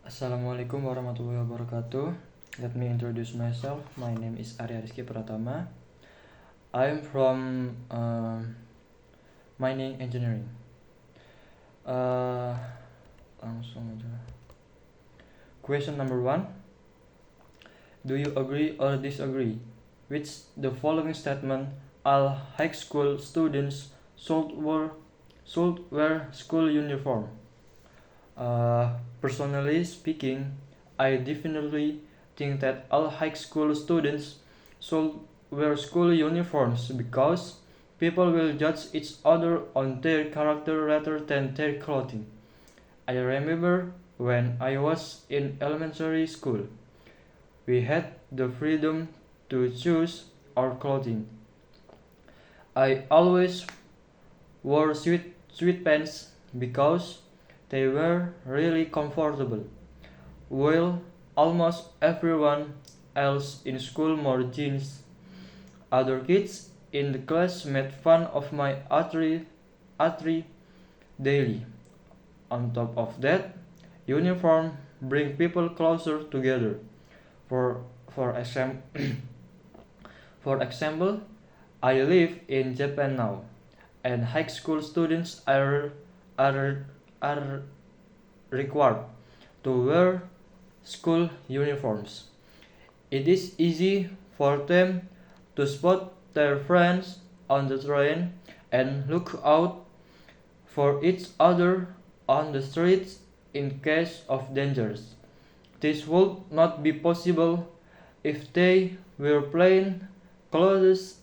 Assalamualaikum warahmatullahi wabarakatuh. Let me introduce myself. My name is Arya Rizky Pratama. I'm from mining engineering. Uh, Langsung aja. Question number 1. Do you agree or disagree with the following statement? All high school students should wear school uniform. Personally speaking, I definitely think that all high school students should wear school uniforms because people will judge each other on their character rather than their clothing. I remember when I was in elementary school, we had the freedom to choose our clothing. I always wore sweatpants because they were really comfortable, while almost everyone else in school wore jeans. Other kids in the class made fun of my artery daily. On top of that, uniform bring people closer together. For example, I live in Japan now, and high school students are required to wear school uniforms. It is easy for them to spot their friends on the train and look out for each other on the streets in case of dangers. This would not be possible if they were plain clothes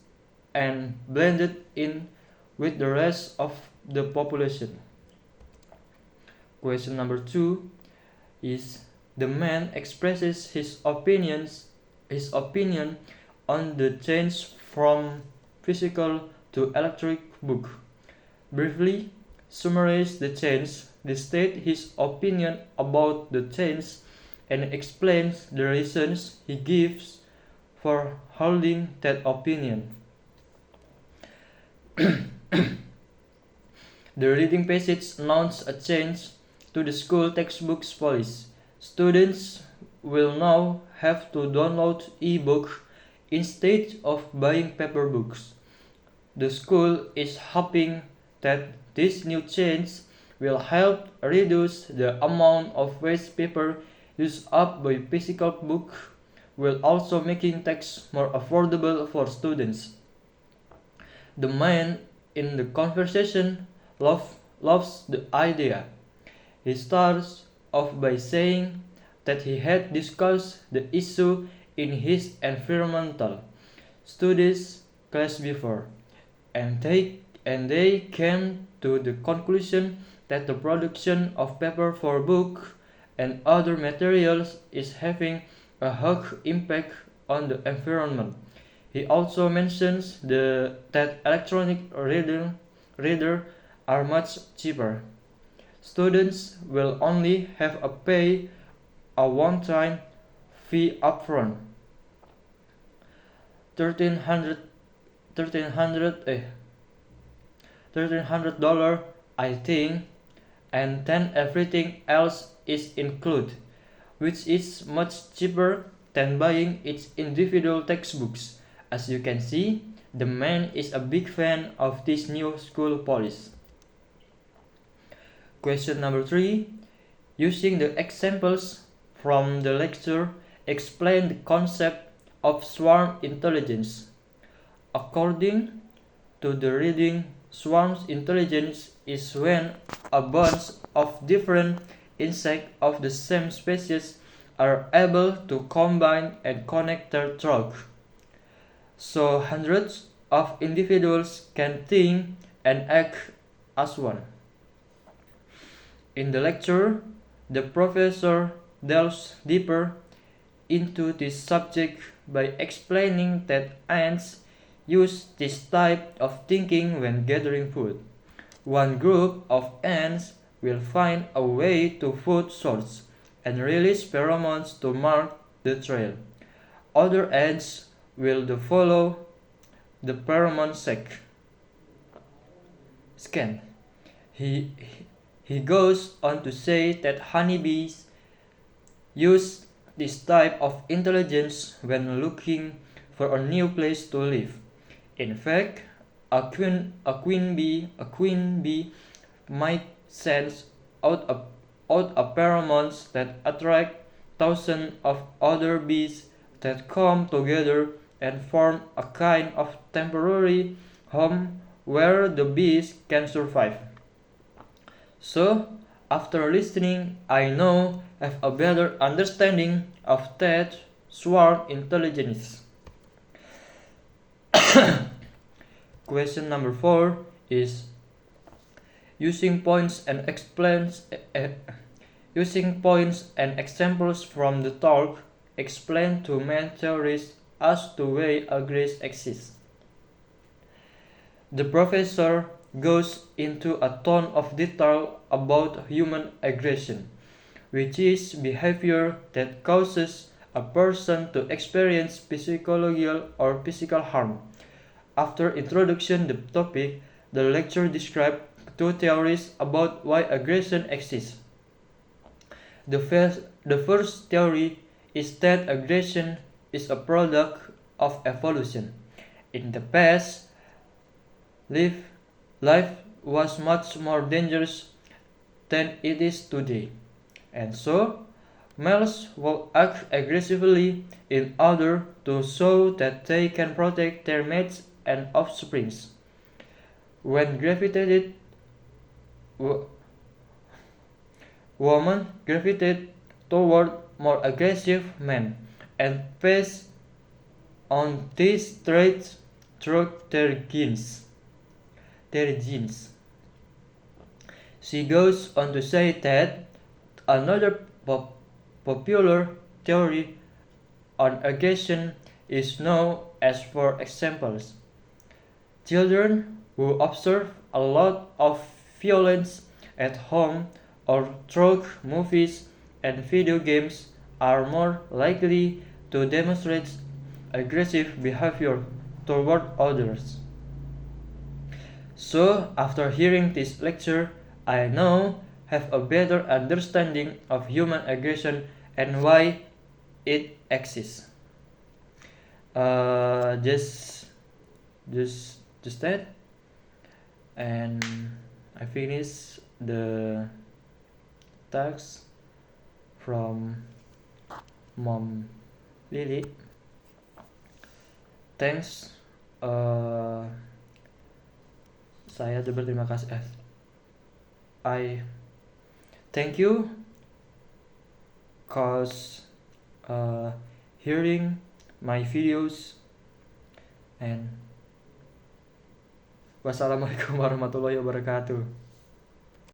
and blended in with the rest of the population. Question number 2 is the man expresses his opinion on the change from physical to electronic book. Briefly summarize the change, state his opinion about the change, and explains the reasons he gives for holding that opinion. The reading passage announced a change to the school textbooks policy. Students will now have to download e-book instead of buying paper books. The school is hoping that this new change will help reduce the amount of waste paper used up by physical book, while also making text more affordable for students. The man in the conversation loves the idea. He starts off by saying that he had discussed the issue in his environmental studies class before, and they came to the conclusion that the production of paper for book and other materials is having a huge impact on the environment. He also mentions that electronic reader are much cheaper. Students will only have to pay a one-time fee upfront, $1,300, I think, and then everything else is included, which is much cheaper than buying its individual textbooks. As you can see, the man is a big fan of this new school policy. Question number 3. Using the examples from the lecture, explain the concept of swarm intelligence. According to the reading, swarm intelligence is when a bunch of different insects of the same species are able to combine and connect their trunk, so hundreds of individuals can think and act as one. In the lecture, the professor delves deeper into this subject by explaining that ants use this type of thinking when gathering food. One group of ants will find a way to food source and release pheromones to mark the trail. Other ants will follow the pheromone scan. He goes on to say that honeybees use this type of intelligence when looking for a new place to live. In fact, a queen bee might send out a pheromones that attract thousands of other bees that come together and form a kind of temporary home where the bees can survive. So, after listening, I now have a better understanding of that swarm intelligence. Question number 4 is using points and examples from the talk, explain to main theories as to why aggression exists. The professor goes into a ton of detail about human aggression, which is behavior that causes a person to experience psychological or physical harm. After introducing the topic, the lecturer described two theories about why aggression exists. The first theory is that aggression is a product of evolution. In the past, life was much more dangerous than it is today, and so males will act aggressively in order to show that they can protect their mates and offsprings. When women gravitate toward more aggressive men and pass on these traits through their genes. She goes on to say that another popular theory on aggression is known as, for examples, children who observe a lot of violence at home or through movies and video games are more likely to demonstrate aggressive behavior toward others. So, after hearing this lecture, I now have a better understanding of human aggression and why it exists. Just that, and I finish the task from Mom Lily. Thanks. Saya berterima kasih. I thank you cause hearing my videos, and wassalamualaikum warahmatullahi wabarakatuh.